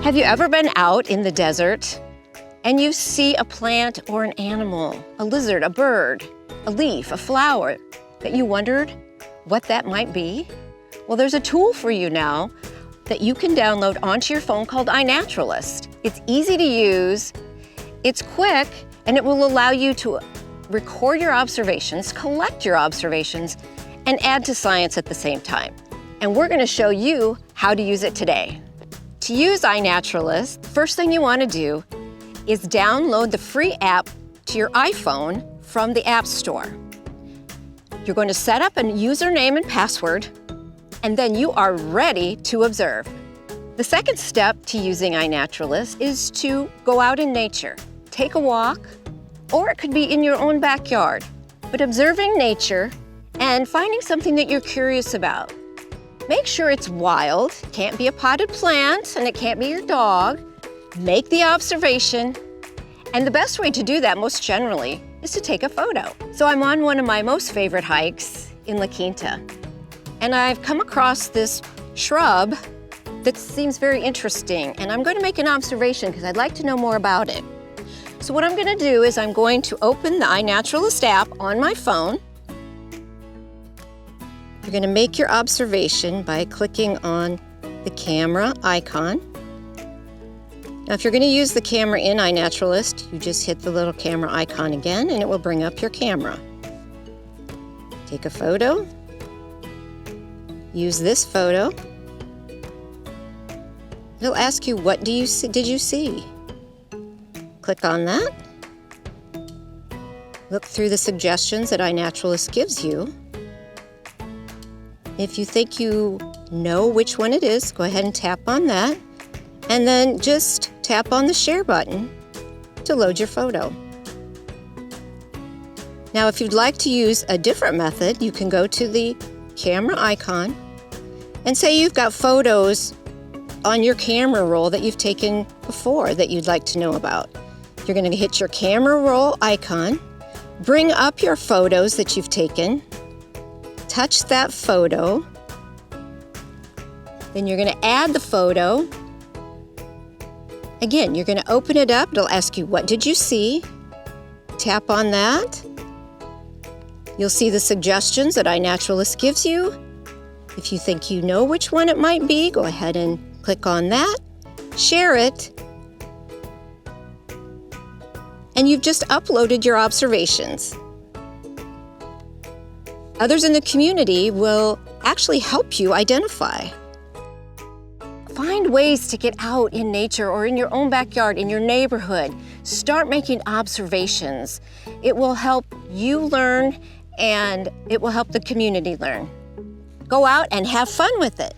Have you ever been out in the desert and you see a plant or an animal, a lizard, a bird, a leaf, a flower, that you wondered what that might be? Well, there's a tool for you now that you can download onto your phone called iNaturalist. It's easy to use, it's quick, and it will allow you to record your observations, collect your observations, and add to science at the same time. And we're going to show you how to use it today. To use iNaturalist, the first thing you want to do is download the free app to your iPhone from the App Store. You're going to set up a username and password, and then you are ready to observe. The second step to using iNaturalist is to go out in nature. Take a walk, or it could be in your own backyard, but observing nature and finding something that you're curious about. Make sure it's wild, it can't be a potted plant, and it can't be your dog. Make the observation, and the best way to do that, most generally, is to take a photo. So I'm on one of my most favorite hikes in La Quinta, and I've come across this shrub that seems very interesting, and I'm going to make an observation because I'd like to know more about it. So what I'm going to do is I'm going to open the iNaturalist app on my phone. You're going to make your observation by clicking on the camera icon. Now, if you're going to use the camera in iNaturalist, you just hit the little camera icon again and it will bring up your camera. Take a photo. Use this photo. It'll ask you, what did you see? Click on that. Look through the suggestions that iNaturalist gives you. If you think you know which one it is, go ahead and tap on that, and then just tap on the share button to load your photo. Now, if you'd like to use a different method, you can go to the camera icon and say you've got photos on your camera roll that you've taken before that you'd like to know about. You're going to hit your camera roll icon, bring up your photos that you've taken, touch that photo, then you're going to add the photo. Again, you're going to open it up. It'll ask you, what did you see? Tap on that. You'll see the suggestions that iNaturalist gives you. If you think you know which one it might be, go ahead and click on that, share it, and you've just uploaded your observations. Others in the community will actually help you identify. Find ways to get out in nature or in your own backyard, in your neighborhood. Start making observations. It will help you learn and it will help the community learn. Go out and have fun with it.